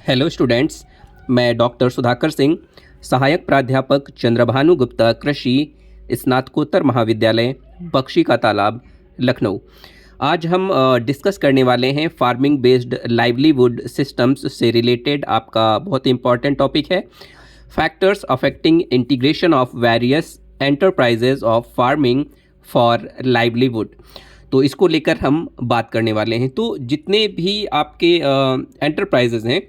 Hello students, मैं doctor Sudhakar Singh, सहायक प्राध्यापक चंद्रभानु गुप्ता कृषि स्नातकोत्तर महाविद्यालय बख्शी का तालाब लखनऊ। आज हम डिस्कस करने वाले हैं फार्मिंग बेस्ड लाइवलीवुड सिस्टम्स से रिलेटेड आपका बहुत इंपॉर्टेंट टॉपिक है, factors affecting integration of various enterprises of farming for livelihood. तो इसको लेकर हम बात करने वाले हैं। तो जितने भी आपके एंटरप्राइजेज हैं,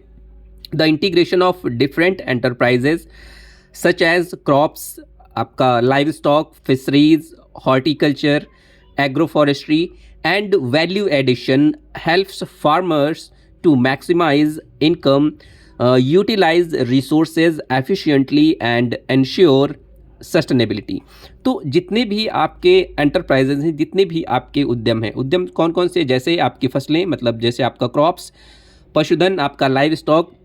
the integration of different enterprises such as crops, आपका livestock, fisheries, horticulture, agroforestry and value addition helps farmers to maximise income, utilise resources efficiently and ensure sustainability. तो जितने भी आपके एंटरप्राइजेज हैं, जितने भी आपके उद्यम हैं, उद्यम कौन कौन से, जैसे आपकी फसलें, मतलब जैसे आपका क्रॉप्स, पशुधन, आपका लाइव स्टॉक,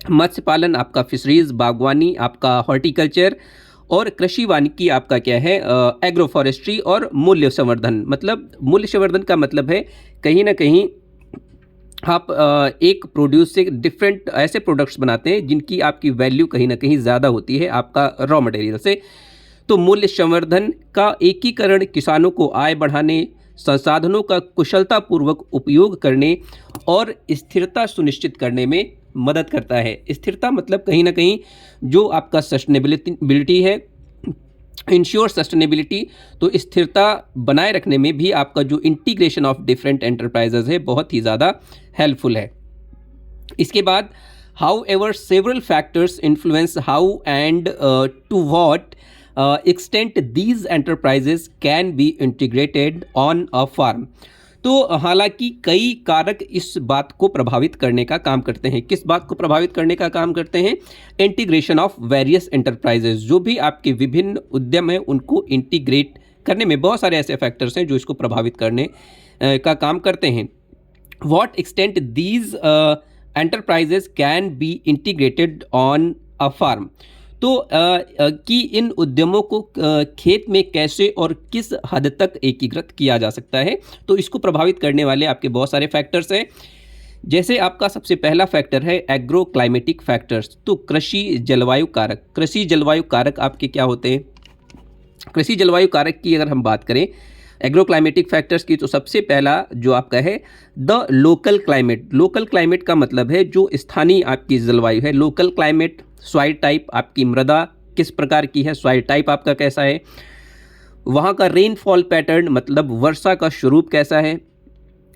मत्स्य पालन, आपका फिशरीज, बागवानी, आपका हॉर्टिकल्चर और कृषि वानिकी आपका क्या है, एग्रो फॉरेस्ट्री और मूल्य संवर्धन। मतलब मूल्य संवर्धन का मतलब है कहीं ना कहीं आप एक प्रोड्यूस से डिफरेंट ऐसे प्रोडक्ट्स बनाते हैं जिनकी आपकी वैल्यू कहीं ना कहीं ज़्यादा होती है आपका रॉ मटेरियल से। तो मूल्य संवर्धन का एकीकरण किसानों को आय बढ़ाने, संसाधनों का कुशलतापूर्वक उपयोग करने और स्थिरता सुनिश्चित करने में मदद करता है। स्थिरता मतलब कहीं ना कहीं जो आपका सस्टेनेबिलिटी है, इंश्योर सस्टेनेबिलिटी, तो स्थिरता बनाए रखने में भी आपका जो इंटीग्रेशन ऑफ डिफरेंट एंटरप्राइजेज है बहुत ही ज़्यादा हेल्पफुल है। इसके बाद however several factors influence how and to what extent these enterprises can be integrated on a farm. तो हालांकि कई कारक इस बात को प्रभावित करने का काम करते हैं। किस बात को प्रभावित करने का काम करते हैं? Integration of various enterprises. जो भी आपके विभिन्न उद्यम हैं उनको इंटीग्रेट करने में बहुत सारे ऐसे फैक्टर्स हैं जो इसको प्रभावित करने का काम करते हैं। What extent these enterprises can be integrated on a farm. तो कि इन उद्यमों को खेत में कैसे और किस हद तक एकीकृत किया जा सकता है, तो इसको प्रभावित करने वाले आपके बहुत सारे फैक्टर्स हैं। जैसे आपका सबसे पहला फैक्टर है एग्रो क्लाइमेटिक फैक्टर्स। तो कृषि जलवायु कारक। कृषि जलवायु कारक आपके क्या होते हैं? कृषि जलवायु कारक की अगर हम बात करें एग्रो क्लाइमेटिक फैक्टर्स की, तो सबसे पहला जो आपका है the local climate. Local climate का मतलब है जो स्थानीय आपकी जलवायु है। लोकल क्लाइमेट, सॉइल टाइप, आपकी मृदा किस प्रकार की है, सॉइल टाइप आपका कैसा है, वहाँ का रेनफॉल पैटर्न मतलब वर्षा का स्वरूप कैसा है,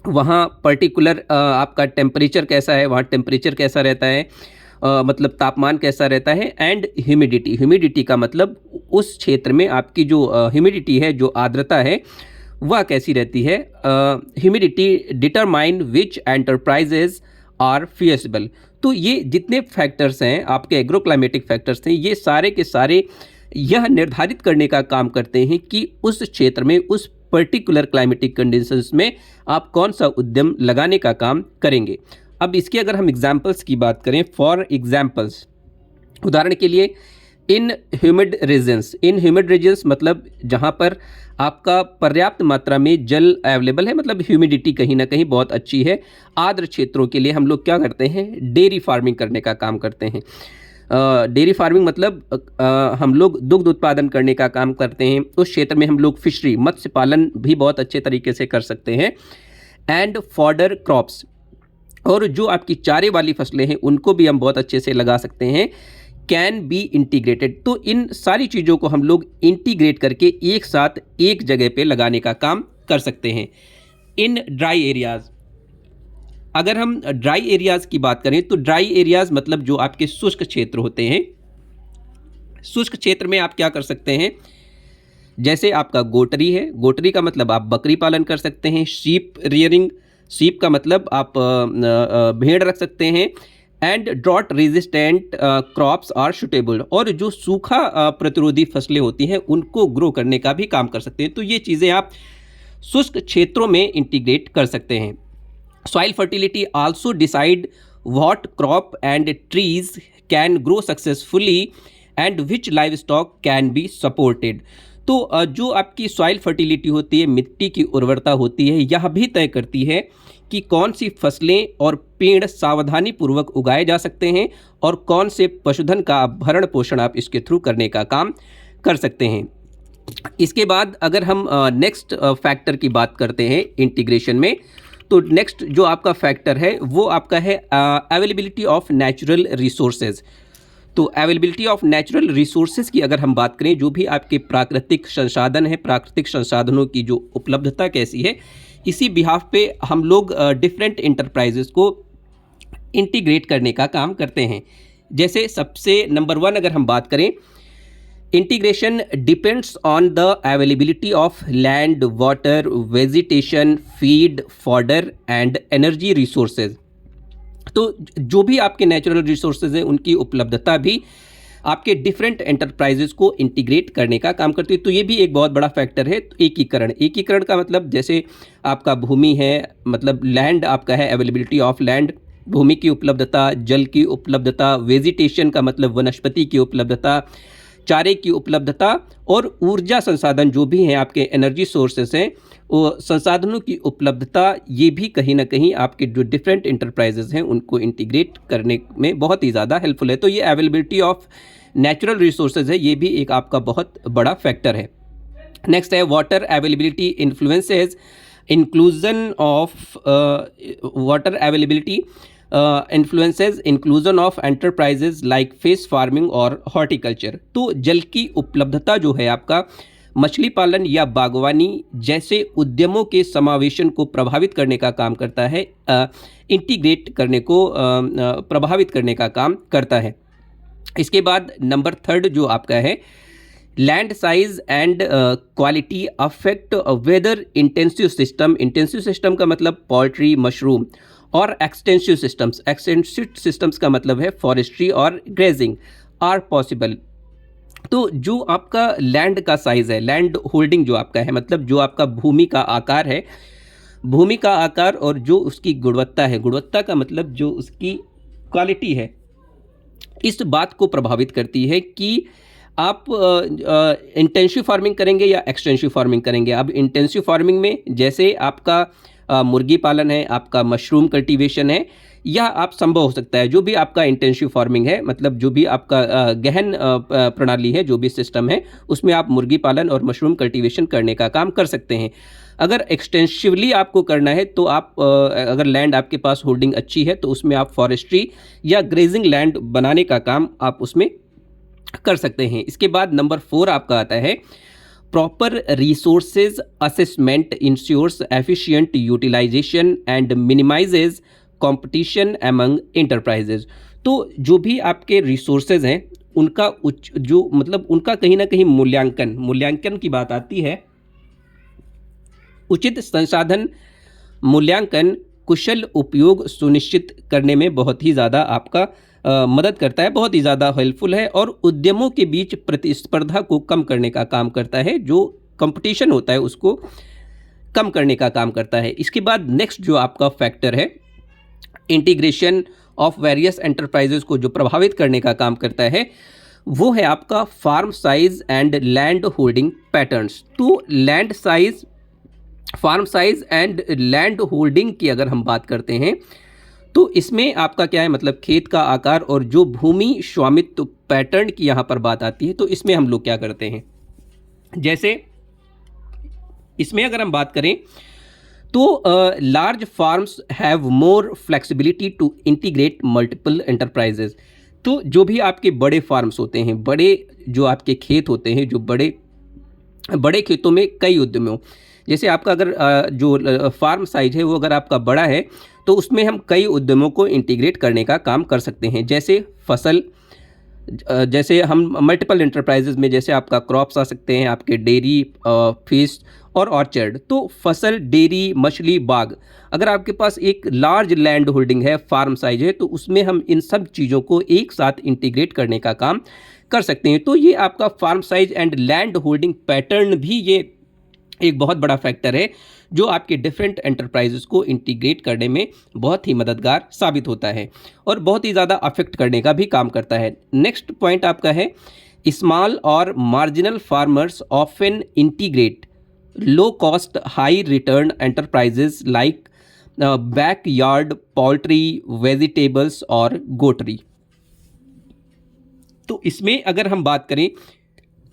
वहाँ पर्टिकुलर आपका टेम्परेचर कैसा है, वहाँ टेम्परेचर कैसा रहता है, मतलब तापमान कैसा रहता है, एंड ह्यूमिडिटी। ह्यूमिडिटी का मतलब उस क्षेत्र में आपकी जो ह्यूमिडिटी है, जो आर्द्रता है, वह कैसी रहती है। Humidity determine which enterprises are feasible. तो ये जितने फैक्टर्स हैं आपके एग्रो क्लाइमेटिक फैक्टर्स हैं, ये सारे के सारे यह निर्धारित करने का काम करते हैं कि उस क्षेत्र में, उस पर्टिकुलर क्लाइमेटिक कंडीशंस में आप कौन सा उद्यम लगाने का काम करेंगे। अब इसके अगर हम एग्जाम्पल्स की बात करें, फॉर एग्जाम्पल्स, उदाहरण के लिए in humid regions. In humid regions मतलब जहाँ पर आपका पर्याप्त मात्रा में जल अवेलेबल है, मतलब ह्यूमिडिटी कहीं ना कहीं बहुत अच्छी है। आर्द्र क्षेत्रों के लिए हम लोग क्या करते हैं? डेयरी फार्मिंग करने का काम करते हैं। डेयरी फार्मिंग मतलब हम लोग दुग्ध उत्पादन करने का काम करते हैं। उस क्षेत्र में हम लोग फिशरी, मत्स्य पालन भी बहुत अच्छे तरीके से कर सकते हैं। एंड फॉडर क्रॉप्स, और जो आपकी चारे वाली फसलें हैं उनको भी हम बहुत अच्छे से लगा सकते हैं। कैन बी इंटीग्रेटेड, तो इन सारी चीज़ों को हम लोग इंटीग्रेट करके एक साथ एक जगह पे लगाने का काम कर सकते हैं। इन ड्राई एरियाज, अगर हम ड्राई एरियाज की बात करें तो ड्राई एरियाज मतलब जो आपके शुष्क क्षेत्र होते हैं। शुष्क क्षेत्र में आप क्या कर सकते हैं? जैसे आपका गोटरी है, गोटरी का मतलब आप बकरी पालन कर सकते हैं। शीप रियरिंग, शीप का मतलब आप भेड़ रख सकते हैं। And drought resistant crops are suitable, और जो सूखा प्रतिरोधी फसलें होती हैं उनको ग्रो करने का भी काम कर सकते हैं। तो ये चीज़ें आप शुष्क क्षेत्रों में इंटीग्रेट कर सकते हैं। Soil fertility also decide what crop and trees can grow successfully and which live stock can be supported. तो जो आपकी सॉइल फर्टिलिटी होती है, मिट्टी की उर्वरता होती है, यह भी तय करती है कि कौन सी फसलें और पेड़ सावधानी पूर्वक उगाए जा सकते हैं और कौन से पशुधन का भरण पोषण आप इसके थ्रू करने का काम कर सकते हैं। इसके बाद अगर हम नेक्स्ट फैक्टर की बात करते हैं इंटीग्रेशन में, तो नेक्स्ट जो आपका फैक्टर है वो आपका है अवेलेबिलिटी ऑफ नेचुरल रिसोर्सेज। तो अवेलेबिलिटी ऑफ नेचुरल रिसोर्सेज की अगर हम बात करें, जो भी आपके प्राकृतिक संसाधन है, प्राकृतिक संसाधनों की जो उपलब्धता कैसी है, इसी बिहाफ पे हम लोग डिफरेंट इंटरप्राइजेस को इंटीग्रेट करने का काम करते हैं। जैसे सबसे नंबर 1 अगर हम बात करें, integration depends on the availability of land, water, vegetation, feed, fodder and energy resources. तो जो भी आपके नेचुरल रिसोर्सेज हैं उनकी उपलब्धता भी आपके डिफरेंट एंटरप्राइजेस को इंटीग्रेट करने का काम करती है। तो ये भी एक बहुत बड़ा फैक्टर है। तो एकीकरण का मतलब जैसे आपका भूमि है, मतलब लैंड आपका है, अवेलेबिलिटी ऑफ लैंड, भूमि की उपलब्धता, जल की उपलब्धता, वेजिटेशन का मतलब वनस्पति की उपलब्धता, चारे की उपलब्धता और ऊर्जा संसाधन जो भी हैं आपके एनर्जी सोर्सेस हैं, वो संसाधनों की उपलब्धता, ये भी कहीं ना कहीं आपके जो डिफरेंट इंटरप्राइजेज हैं उनको इंटीग्रेट करने में बहुत ही ज़्यादा हेल्पफुल है। तो ये अवेलेबिलिटी ऑफ नेचुरल रिसोर्सेज है, ये भी एक आपका बहुत बड़ा फैक्टर है। नेक्स्ट है water availability influences inclusion of water availability influences inclusion of enterprises like fish farming और हॉर्टिकल्चर। तो जल की उपलब्धता जो है आपका मछली पालन या बागवानी जैसे उद्यमों के समावेशन को प्रभावित करने का काम करता है, इंटीग्रेट करने को प्रभावित करने का काम करता है। इसके बाद नंबर 3 जो आपका है, land size and quality affect whether intensive system का मतलब पोल्ट्री, मशरूम, और एक्सटेंसिव सिस्टम्स का मतलब है फॉरेस्ट्री और ग्रेजिंग आर पॉसिबल। तो जो आपका लैंड का साइज़ है, लैंड होल्डिंग जो आपका है, मतलब जो आपका भूमि का आकार है, भूमि का आकार और जो उसकी गुणवत्ता है, गुणवत्ता का मतलब जो उसकी क्वालिटी है, इस बात को प्रभावित करती है कि आप इंटेंसिव फार्मिंग करेंगे या एक्सटेंसिव फार्मिंग करेंगे। अब इंटेंसिव फार्मिंग में जैसे आपका मुर्गी पालन है, आपका मशरूम कल्टीवेशन है, या आप संभव हो सकता है जो भी आपका इंटेंसिव फार्मिंग है, मतलब जो भी आपका गहन प्रणाली है, जो भी सिस्टम है, उसमें आप मुर्गी पालन और मशरूम कल्टीवेशन करने का काम कर सकते हैं। अगर एक्सटेंसिवली आपको करना है तो आप अगर लैंड आपके पास होल्डिंग अच्छी है तो उसमें आप फॉरेस्ट्री या ग्रेजिंग लैंड बनाने का काम आप उसमें कर सकते हैं। इसके बाद नंबर 4 आपका आता है, proper resources assessment ensures efficient utilisation and minimises competition among enterprises. तो जो भी आपके रिसोर्सेज हैं उनका उनका कहीं ना कहीं मूल्यांकन की बात आती है। उचित संसाधन मूल्यांकन कुशल उपयोग सुनिश्चित करने में बहुत ही ज़्यादा आपका मदद करता है, बहुत ही ज़्यादा हेल्पफुल है, और उद्यमों के बीच प्रतिस्पर्धा को कम करने का काम करता है, जो कंपटीशन होता है उसको कम करने का काम करता है। इसके बाद नेक्स्ट जो आपका फैक्टर है, इंटीग्रेशन ऑफ वेरियस एंटरप्राइजेस को जो प्रभावित करने का काम करता है, वो है आपका farm size and land holding patterns. तो land size, farm size and land holding की अगर हम बात करते हैं तो इसमें आपका क्या है, मतलब खेत का आकार और जो भूमि स्वामित्व पैटर्न की यहाँ पर बात आती है। तो इसमें हम लोग क्या करते हैं, जैसे इसमें अगर हम बात करें तो large farms have more flexibility to integrate multiple enterprises. तो जो भी आपके बड़े फार्म्स होते हैं, बड़े जो आपके खेत होते हैं, जो बड़े खेतों में कई उद्यमों, जैसे आपका अगर जो फार्म साइज है वो अगर आपका बड़ा है तो उसमें हम कई उद्यमों को इंटीग्रेट करने का काम कर सकते हैं। जैसे फसल, जैसे हम मल्टीपल एंटरप्राइजेज में जैसे आपका क्रॉप्स आ सकते हैं, आपके डेयरी, फिश और ऑर्चर्ड। तो फसल, डेयरी, मछली, बाग, अगर आपके पास एक लार्ज लैंड होल्डिंग है, फार्म साइज है, तो उसमें हम इन सब चीज़ों को एक साथ इंटीग्रेट करने का काम कर सकते हैं। तो ये आपका farm size and land holding pattern भी ये एक बहुत बड़ा फैक्टर है जो आपके डिफरेंट एंटरप्राइजेस को इंटीग्रेट करने में बहुत ही मददगार साबित होता है और बहुत ही ज़्यादा अफेक्ट करने का भी काम करता है। नेक्स्ट पॉइंट आपका है, स्मॉल और marginal farmers often integrate low cost high return enterprises like backyard poultry, vegetables और गोटरी। तो इसमें अगर हम बात करें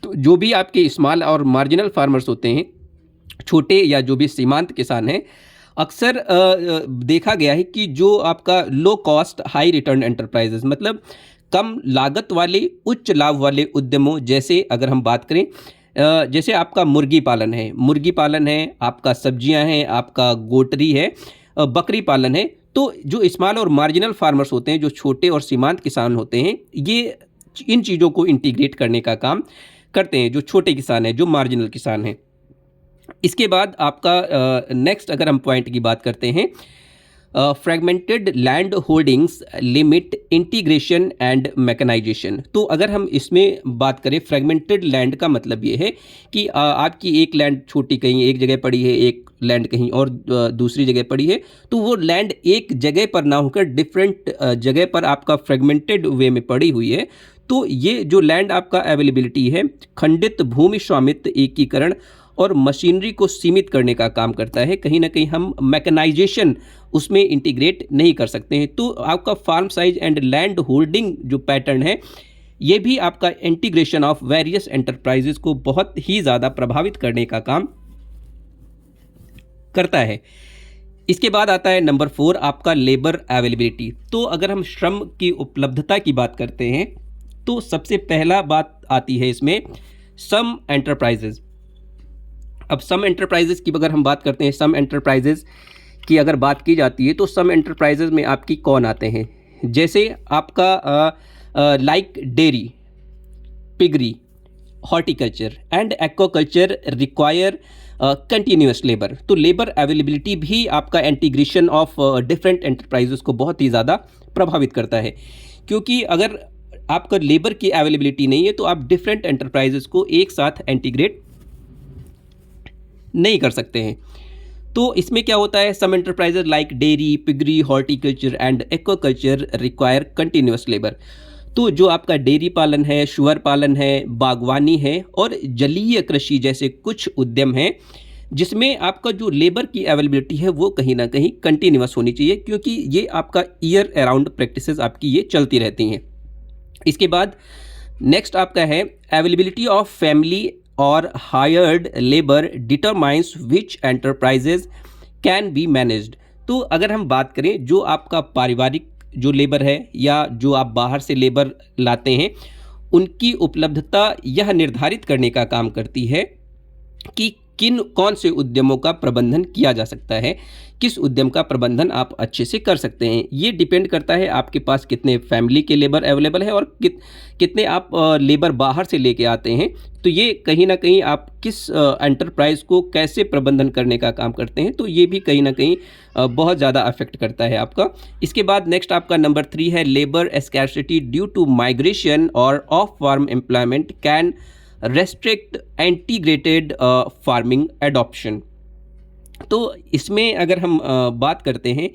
तो जो भी आपके स्मॉल और मार्जिनल फार्मर्स होते हैं, छोटे या जो भी सीमांत किसान हैं, अक्सर देखा गया है कि जो आपका low cost high return enterprises, मतलब कम लागत वाले उच्च लाभ वाले उद्यमों, जैसे अगर हम बात करें जैसे आपका मुर्गी पालन है, आपका सब्जियां हैं, आपका गोटरी है, बकरी पालन है। तो जो स्मॉल और मार्जिनल फार्मर्स होते हैं, जो छोटे और सीमांत किसान होते हैं, ये इन चीज़ों को इंटीग्रेट करने का काम करते हैं, जो छोटे किसान हैं, जो मार्जिनल किसान हैं। इसके बाद आपका नेक्स्ट अगर हम पॉइंट की बात करते हैं, fragmented land holdings limit integration and mechanisation. तो अगर हम इसमें बात करें, फ्रेगमेंटेड लैंड का मतलब ये है कि आपकी एक लैंड छोटी कहीं एक जगह पड़ी है, एक लैंड कहीं और दूसरी जगह पड़ी है, तो वो लैंड एक जगह पर ना होकर डिफरेंट जगह पर आपका फ्रेगमेंटेड वे में पड़ी हुई है। तो ये जो लैंड आपका अवेलेबिलिटी है, खंडित भूमि स्वामित्व, एकीकरण और मशीनरी को सीमित करने का काम करता है। कहीं ना कहीं हम मैकेनाइजेशन उसमें इंटीग्रेट नहीं कर सकते हैं। तो आपका farm size and land holding जो पैटर्न है, ये भी आपका इंटीग्रेशन ऑफ वेरियस एंटरप्राइजेस को बहुत ही ज़्यादा प्रभावित करने का काम करता है। इसके बाद आता है नंबर 4, आपका लेबर अवेलेबिलिटी। तो अगर हम श्रम की उपलब्धता की बात करते हैं, तो सबसे पहला बात आती है इसमें सम एंटरप्राइजेज। अब सम एंटरप्राइजेज की अगर हम बात करते हैं, सम एंटरप्राइजेज की अगर बात की जाती है, तो सम एंटरप्राइजेज में आपकी कौन आते हैं? जैसे आपका like dairy, piggery, horticulture and aquaculture require continuous labour. तो लेबर अवेलेबिलिटी भी आपका इंटीग्रेशन ऑफ डिफरेंट एंटरप्राइजेस को बहुत ही ज़्यादा प्रभावित करता है, क्योंकि अगर आपका लेबर की अवेलेबिलिटी नहीं है तो आप डिफरेंट एंटरप्राइजेस को एक साथ इंटीग्रेट नहीं कर सकते हैं। तो इसमें क्या होता है, some enterprises like dairy, piggery, horticulture and aquaculture require continuous labour. तो जो आपका डेयरी पालन है, शुअर पालन है, बागवानी है और जलीय कृषि जैसे कुछ उद्यम हैं, जिसमें आपका जो लेबर की अवेलेबिलिटी है वो कहीं ना कहीं कंटिन्यूस होनी चाहिए, क्योंकि ये आपका ईयर अराउंड प्रैक्टिसेस आपकी ये चलती रहती हैं। इसके बाद नेक्स्ट आपका है अवेलेबिलिटी ऑफ फैमिली और hired labour determines which enterprises can be managed. तो अगर हम बात करें जो आपका पारिवारिक जो लेबर है या जो आप बाहर से लेबर लाते हैं, उनकी उपलब्धता यह निर्धारित करने का काम करती है कि कौन से उद्यमों का प्रबंधन किया जा सकता है, किस उद्यम का प्रबंधन आप अच्छे से कर सकते हैं। ये डिपेंड करता है आपके पास कितने फैमिली के लेबर अवेलेबल है और कितने आप लेबर बाहर से लेके आते हैं। तो ये कहीं ना कहीं आप किस एंटरप्राइज को कैसे प्रबंधन करने का काम करते हैं, तो ये भी कहीं ना कहीं बहुत ज़्यादा अफेक्ट करता है आपका। इसके बाद नेक्स्ट आपका नंबर 3 है labour scarcity due to migration और off farm employment can restrict integrated farming adoption. तो इसमें अगर हम बात करते हैं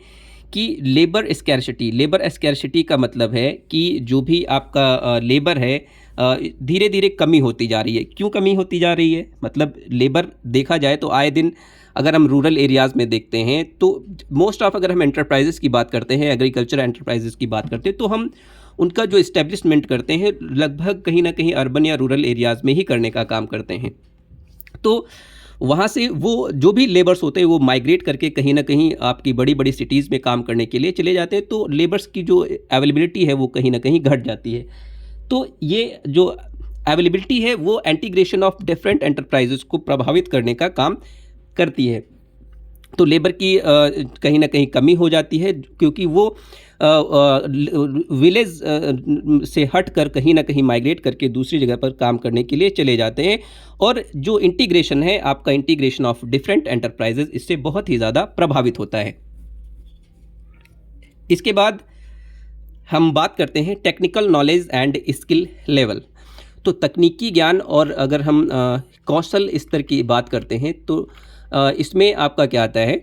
कि लेबर स्कैर्सिटी का मतलब है कि जो भी आपका लेबर है धीरे धीरे कमी होती जा रही है। क्यों कमी होती जा रही है? मतलब लेबर देखा जाए तो आए दिन अगर हम रूरल एरियाज़ में देखते हैं तो मोस्ट ऑफ, अगर हम एंटरप्राइजेस की बात करते हैं, एग्रीकल्चर एंटरप्राइजेस की बात करते हैं, तो हम उनका जो इस्टेब्लिशमेंट करते हैं लगभग कहीं ना कहीं अर्बन या रूरल एरियाज़ में ही करने का काम करते हैं। तो वहाँ से वो जो भी लेबर्स होते हैं वो माइग्रेट करके कहीं ना कहीं आपकी बड़ी बड़ी सिटीज़ में काम करने के लिए चले जाते हैं, तो लेबर्स की जो अवेलेबिलिटी है वो कहीं ना कहीं घट जाती है। तो ये जो अवेलेबिलिटी है वो इंटीग्रेशन ऑफ डिफरेंट एंटरप्राइजेस को प्रभावित करने का काम करती है। तो लेबर की कहीं ना कहीं कमी हो जाती है, क्योंकि वो विलेज से हट कर कहीं ना कहीं माइग्रेट करके दूसरी जगह पर काम करने के लिए चले जाते हैं। और जो इंटीग्रेशन है आपका, इंटीग्रेशन ऑफ डिफरेंट एंटरप्राइजेस, इससे बहुत ही ज़्यादा प्रभावित होता है। इसके बाद हम बात करते हैं technical knowledge and skill level. तो तकनीकी ज्ञान और अगर हम कौशल स्तर की बात करते हैं तो इसमें आपका क्या आता है?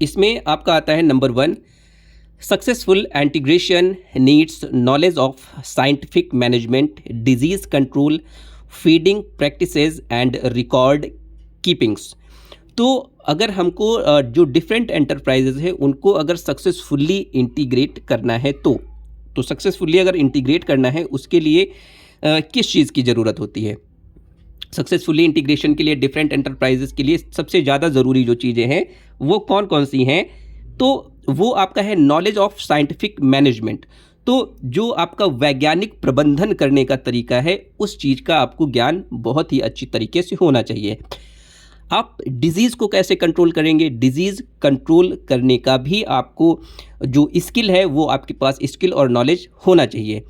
इसमें आपका आता है number 1, successful integration needs knowledge of scientific management, disease control, feeding practices and record keepings. तो अगर हमको जो डिफरेंट एंटरप्राइजेज है उनको अगर सक्सेसफुली इंटीग्रेट करना है तो सक्सेसफुली अगर इंटीग्रेट करना है उसके लिए किस चीज़ की ज़रूरत होती है? सक्सेसफुली इंटीग्रेशन के लिए डिफरेंट एंटरप्राइजेज के लिए सबसे ज़्यादा ज़रूरी जो चीज़ें हैं वो कौन कौन सी हैं? तो वो आपका है नॉलेज ऑफ साइंटिफिक मैनेजमेंट। तो जो आपका वैज्ञानिक प्रबंधन करने का तरीका है उस चीज़ का आपको ज्ञान बहुत ही अच्छी तरीके से होना चाहिए। आप डिज़ीज़ को कैसे कंट्रोल करेंगे? डिज़ीज़ कंट्रोल करने का भी आपको जो स्किल है वो आपके पास स्किल और नॉलेज होना चाहिए।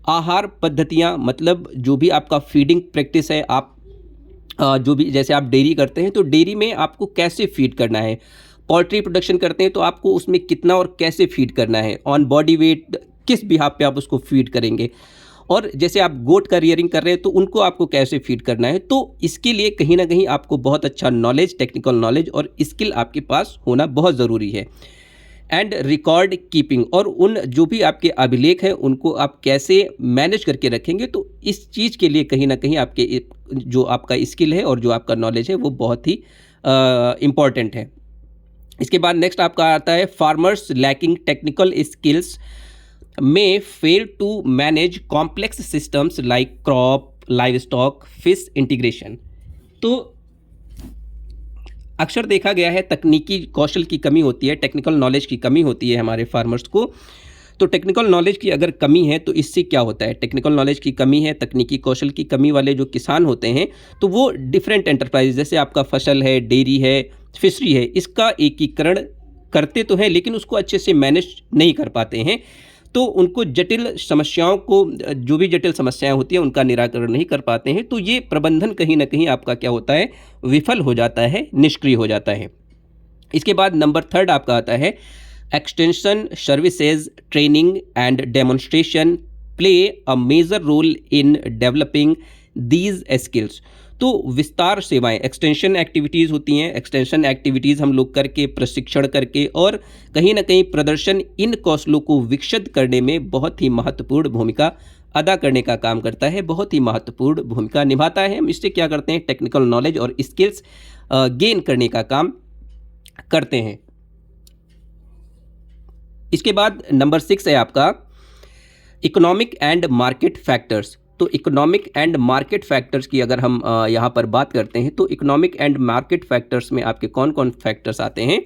आहार पद्धतियाँ, मतलब जो भी आपका फीडिंग प्रैक्टिस है, आप जो भी जैसे आप डेयरी करते हैं तो डेयरी में आपको कैसे फीड करना है, पोल्ट्री प्रोडक्शन करते हैं तो आपको उसमें कितना और कैसे फीड करना है, ऑन बॉडी वेट किस बिहाफ पे आप उसको फीड करेंगे, और जैसे आप गोट का रियरिंग कर रहे हैं तो उनको आपको कैसे फीड करना है। तो इसके लिए कहीं ना कहीं आपको बहुत अच्छा नॉलेज, टेक्निकल नॉलेज और स्किल आपके पास होना बहुत ज़रूरी है। एंड रिकॉर्ड कीपिंग, और उन जो भी आपके अभिलेख हैं उनको आप कैसे मैनेज करके रखेंगे, तो इस चीज़ के लिए कहीं ना कहीं आपके जो आपका स्किल है और जो आपका नॉलेज है वो बहुत ही इम्पॉर्टेंट है। इसके बाद नेक्स्ट आपका आता है farmers lacking technical skills may fail to manage complex systems like crop, livestock, fish integration. तो अक्सर देखा गया है तकनीकी कौशल की कमी होती है, टेक्निकल नॉलेज की कमी होती है हमारे फार्मर्स को। तो टेक्निकल नॉलेज की अगर कमी है तो इससे क्या होता है? टेक्निकल नॉलेज की कमी है, तकनीकी कौशल की कमी वाले जो किसान होते हैं तो वो डिफरेंट एंटरप्राइज, जैसे आपका फसल है, डेयरी है, फिशरी है, इसका एकीकरण करते तो हैं लेकिन उसको अच्छे से मैनेज नहीं कर पाते हैं। तो उनको जटिल समस्याओं को, जो भी जटिल समस्याएं होती हैं उनका निराकरण नहीं कर पाते हैं। तो ये प्रबंधन कहीं ना कहीं आपका क्या होता है? विफल हो जाता है, निष्क्रिय हो जाता है। इसके बाद नंबर थर्ड आपका आता है extension services, training and demonstration play a major role in developing these skills. तो विस्तार सेवाएं, एक्सटेंशन एक्टिविटीज़ होती हैं, एक्सटेंशन एक्टिविटीज़ हम लोग करके, प्रशिक्षण करके और कहीं ना कहीं प्रदर्शन इन कौशलों को विकसित करने में बहुत ही महत्वपूर्ण भूमिका अदा करने का काम करता है, बहुत ही महत्वपूर्ण भूमिका निभाता है। हम इससे क्या करते हैं? टेक्निकल नॉलेज और स्किल्स गेन करने का काम करते हैं। इसके बाद नंबर 6 है आपका इकोनॉमिक एंड मार्केट फैक्टर्स। तो इकोनॉमिक एंड मार्केट फैक्टर्स की अगर हम यहाँ पर बात करते हैं तो इकोनॉमिक एंड मार्केट फैक्टर्स में आपके कौन कौन फैक्टर्स आते हैं?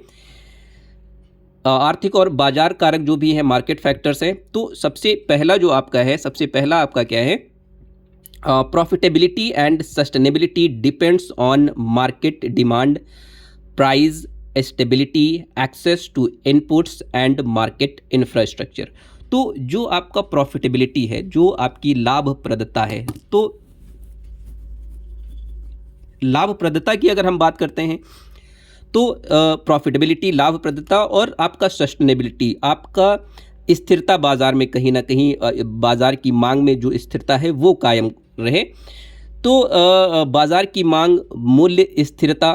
आर्थिक और बाजार कारक जो भी है मार्केट फैक्टर्स हैं। तो सबसे पहला जो आपका है, सबसे पहला आपका क्या है? Profitability and sustainability depends on market demand, price stability, access to inputs and market infrastructure. तो जो आपका प्रॉफिटेबिलिटी है, जो आपकी लाभप्रदता है, तो लाभप्रदता की अगर हम बात करते हैं तो प्रॉफिटेबिलिटी, लाभप्रदता और आपका सस्टेनेबिलिटी, आपका स्थिरता बाजार में, कहीं ना कहीं बाजार की मांग में जो स्थिरता है वो कायम रहे। तो बाजार की मांग, मूल्य स्थिरता,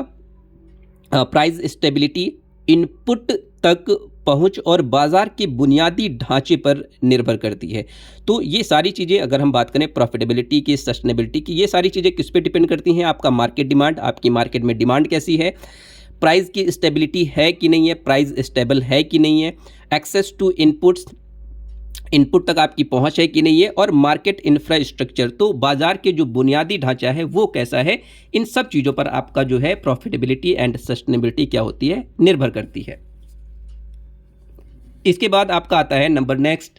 प्राइस स्टेबिलिटी, इनपुट तक पहुंच और बाजार के बुनियादी ढांचे पर निर्भर करती है। तो ये सारी चीज़ें अगर हम बात करें प्रॉफिटेबिलिटी की, सस्टेनेबिलिटी की, ये सारी चीज़ें किस पे डिपेंड करती हैं? आपका मार्केट डिमांड, आपकी मार्केट में डिमांड कैसी है, प्राइस की स्टेबिलिटी है कि नहीं है, प्राइस स्टेबल है कि नहीं है, एक्सेस टू इनपुट्स, इनपुट तक आपकी पहुंच है कि नहीं है, और मार्केट इंफ्रास्ट्रक्चर, तो बाजार के जो बुनियादी ढांचा है वो कैसा है। इन सब चीज़ों पर आपका जो है प्रॉफिटेबिलिटी एंड सस्टेनेबिलिटी क्या होती है? निर्भर करती है। इसके बाद आपका आता है number next,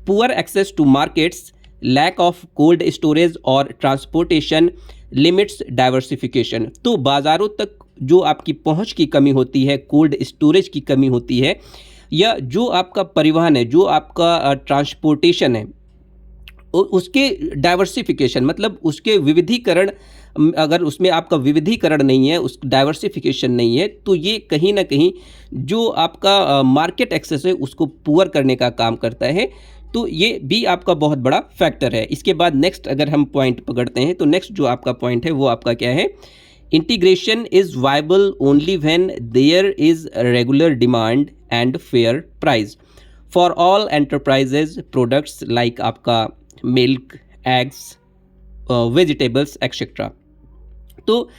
poor access to markets, lack of cold storage और ट्रांसपोर्टेशन लिमिट्स डाइवर्सिफिकेशन। तो बाज़ारों तक जो आपकी पहुंच की कमी होती है, कोल्ड स्टोरेज की कमी होती है, या जो आपका परिवहन है, जो आपका ट्रांसपोर्टेशन है, उसके डाइवर्सिफिकेशन, मतलब उसके विविधीकरण, अगर उसमें आपका विविधीकरण नहीं है, उस डाइवर्सिफिकेशन नहीं है, तो ये कहीं ना कहीं जो आपका मार्केट एक्सेस है उसको पुअर करने का काम करता है। तो ये भी आपका बहुत बड़ा फैक्टर है। इसके बाद नेक्स्ट अगर हम पॉइंट पकड़ते हैं तो नेक्स्ट जो आपका पॉइंट है वो आपका क्या है? Integration is viable only when there is regular demand and fair price for all enterprises products like आपका मिल्क, एग्स, वेजिटेबल्स एक्सेट्रा। तो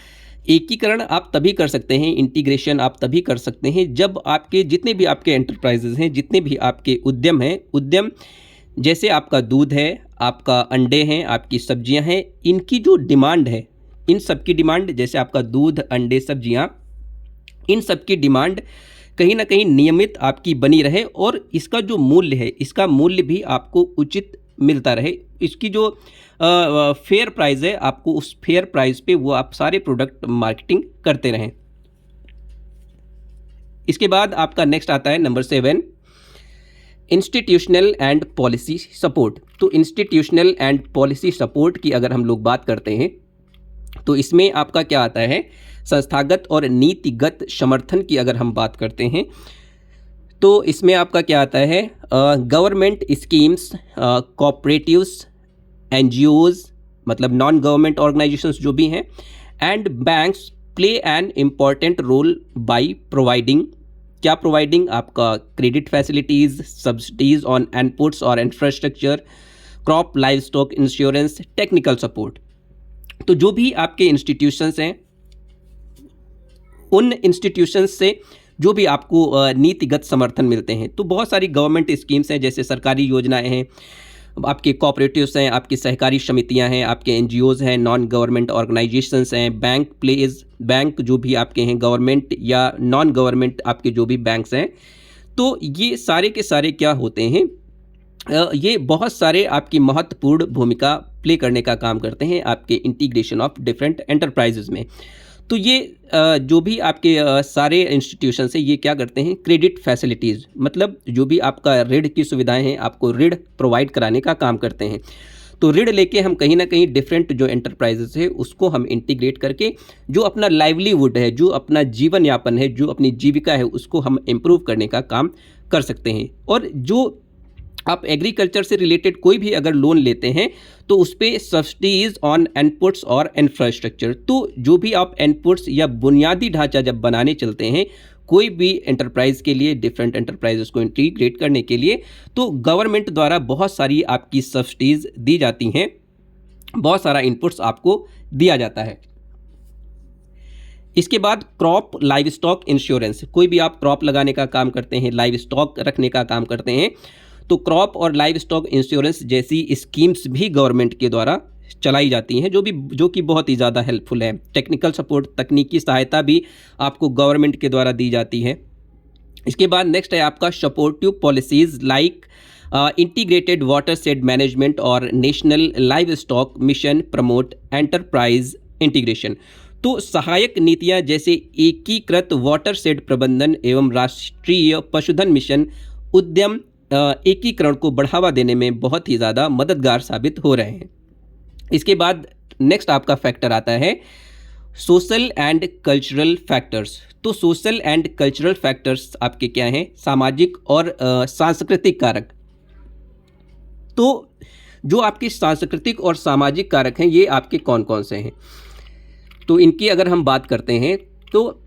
एकीकरण आप तभी कर सकते हैं, इंटीग्रेशन आप तभी कर सकते हैं जब आपके जितने भी आपके एंटरप्राइजेज़ हैं, जितने भी आपके उद्यम हैं, उद्यम जैसे आपका दूध है, आपका अंडे हैं, आपकी सब्जियां हैं, इनकी जो डिमांड है, इन सब की डिमांड, जैसे आपका दूध, अंडे, सब्जियां, इन सब की डिमांड कहीं ना कहीं नियमित आपकी बनी रहे और इसका जो मूल्य है, इसका मूल्य भी आपको उचित मिलता रहे। इसकी जो फेयर प्राइस है, आपको उस फेयर प्राइस पे वो आप सारे प्रोडक्ट मार्केटिंग करते रहें। इसके बाद आपका नेक्स्ट आता है number 7, institutional and policy support. तो इंस्टीट्यूशनल एंड पॉलिसी सपोर्ट की अगर हम लोग बात करते हैं तो इसमें आपका क्या आता है, संस्थागत और नीतिगत समर्थन की अगर हम बात करते हैं तो इसमें आपका क्या आता है, गवर्नमेंट स्कीम्स, कोऑपरेटिव्स, एनजीओज मतलब नॉन गवर्नमेंट ऑर्गेनाइजेशंस जो भी हैं, and banks play an important role by providing, क्या प्रोवाइडिंग, आपका credit facilities, subsidies on inputs और infrastructure, crop livestock insurance, technical support. तो जो भी आपके इंस्टीट्यूशंस हैं, उन इंस्टीट्यूशंस से जो भी आपको नीतिगत समर्थन मिलते हैं, तो बहुत सारी गवर्नमेंट स्कीम्स हैं, जैसे सरकारी योजनाएं हैं, आपके कोऑपरेटिव्स हैं, आपकी सहकारी समितियां हैं, आपके एनजीओज हैं, नॉन गवर्नमेंट ऑर्गेनाइजेशंस हैं, बैंक जो भी आपके हैं गवर्नमेंट या नॉन गवर्नमेंट आपके जो भी बैंक्स हैं, तो ये सारे के सारे क्या होते हैं, ये बहुत सारे आपकी महत्वपूर्ण भूमिका प्ले करने का काम करते हैं आपके इंटीग्रेशन ऑफ डिफरेंट एंटरप्राइजेज में। तो ये जो भी आपके सारे इंस्टीट्यूशंस हैं, ये क्या करते हैं, क्रेडिट फैसिलिटीज़ मतलब जो भी आपका ऋण की सुविधाएं हैं, आपको ऋण प्रोवाइड कराने का काम करते हैं। तो ऋण लेके हम कहीं ना कहीं डिफरेंट जो एंटरप्राइजेस है उसको हम इंटीग्रेट करके जो अपना लाइवलीहुड है, जो अपना जीवन यापन है, जो अपनी जीविका है, उसको हम इम्प्रूव करने का काम कर सकते हैं। और जो आप एग्रीकल्चर से रिलेटेड कोई भी अगर लोन लेते हैं तो उस पर सब्सिडीज़ ऑन इनपुट्स और इंफ्रास्ट्रक्चर, तो जो भी आप इनपुट्स या बुनियादी ढांचा जब बनाने चलते हैं कोई भी एंटरप्राइज के लिए, डिफरेंट एंटरप्राइजेस को इंटीग्रेट करने के लिए, तो गवर्नमेंट द्वारा बहुत सारी आपकी सब्सिडीज़ दी जाती हैं, बहुत सारा इनपुट्स आपको दिया जाता है। इसके बाद क्रॉप लाइव स्टॉक इंश्योरेंस, कोई भी आप क्रॉप लगाने का काम करते हैं, लाइव स्टॉक रखने का काम करते हैं, तो क्रॉप और लाइव स्टॉक इंश्योरेंस जैसी स्कीम्स भी गवर्नमेंट के द्वारा चलाई जाती हैं, जो कि बहुत ही ज़्यादा हेल्पफुल है। टेक्निकल सपोर्ट, तकनीकी सहायता भी आपको गवर्नमेंट के द्वारा दी जाती है। इसके बाद नेक्स्ट है आपका supportive policies like integrated watershed management और national livestock mission promote enterprise integration. तो सहायक नीतियां जैसे एकीकृत वाटर शेड प्रबंधन एवं राष्ट्रीय पशुधन मिशन उद्यम एकीकरण को बढ़ावा देने में बहुत ही ज़्यादा मददगार साबित हो रहे हैं। इसके बाद नेक्स्ट आपका फैक्टर आता है सोशल एंड कल्चरल फैक्टर्स। तो सोशल एंड कल्चरल फैक्टर्स आपके क्या हैं, सामाजिक और सांस्कृतिक कारक। तो जो आपके सांस्कृतिक और सामाजिक कारक हैं ये आपके कौन कौन से हैं, तो इनकी अगर हम बात करते हैं तो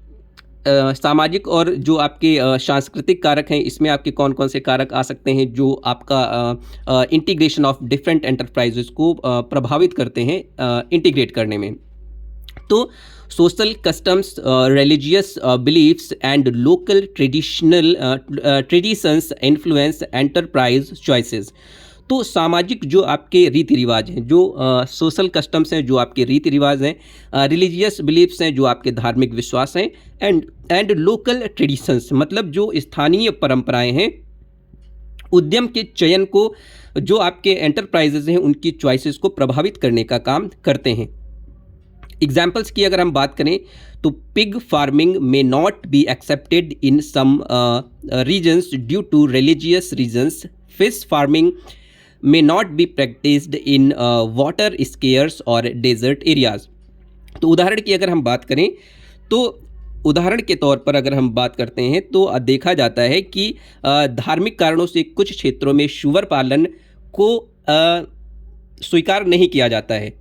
सामाजिक और जो आपके सांस्कृतिक कारक हैं, इसमें आपके कौन कौन से कारक आ सकते हैं जो आपका इंटीग्रेशन ऑफ डिफरेंट एंटरप्राइजेस को प्रभावित करते हैं इंटीग्रेट करने में। तो social customs, religious beliefs and local traditions influence enterprise choices. तो सामाजिक जो आपके रीति रिवाज हैं, जो सोशल कस्टम्स हैं, जो आपके रीति रिवाज हैं, रिलीजियस बिलीफ्स हैं, जो आपके धार्मिक विश्वास हैं, एंड लोकल ट्रेडिशंस मतलब जो स्थानीय परंपराएं हैं, उद्यम के चयन को, जो आपके एंटरप्राइजेज हैं उनकी चॉइसेस को प्रभावित करने का काम करते हैं। एग्जाम्पल्स की अगर हम बात करें तो pig farming may not be accepted in some regions due to religious reasons, fish farming may not be practiced in water scarce और desert areas। तो उदाहरण की अगर हम बात करें तो उदाहरण के तौर पर अगर हम बात करते हैं तो देखा जाता है कि धार्मिक कारणों से कुछ क्षेत्रों में सूअर पालन को स्वीकार नहीं किया जाता है।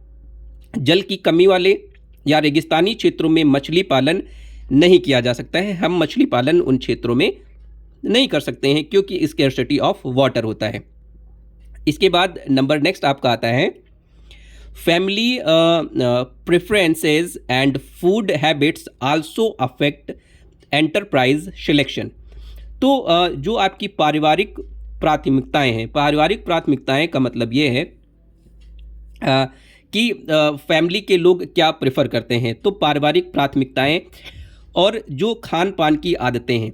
जल की कमी वाले या रेगिस्तानी क्षेत्रों में मछली पालन नहीं किया जा सकता है। हम मछली पालन उन क्षेत्रों में नहीं कर सकते हैं क्योंकि स्कैर्सिटी ऑफ वाटर होता है। इसके बाद नंबर नेक्स्ट आपका आता है family preferences and food habits also affect enterprise selection. तो जो आपकी पारिवारिक प्राथमिकताएं हैं, पारिवारिक प्राथमिकताएं का मतलब ये है कि फैमिली के लोग क्या प्रेफर करते हैं। तो पारिवारिक प्राथमिकताएं और जो खान पान की आदतें हैं,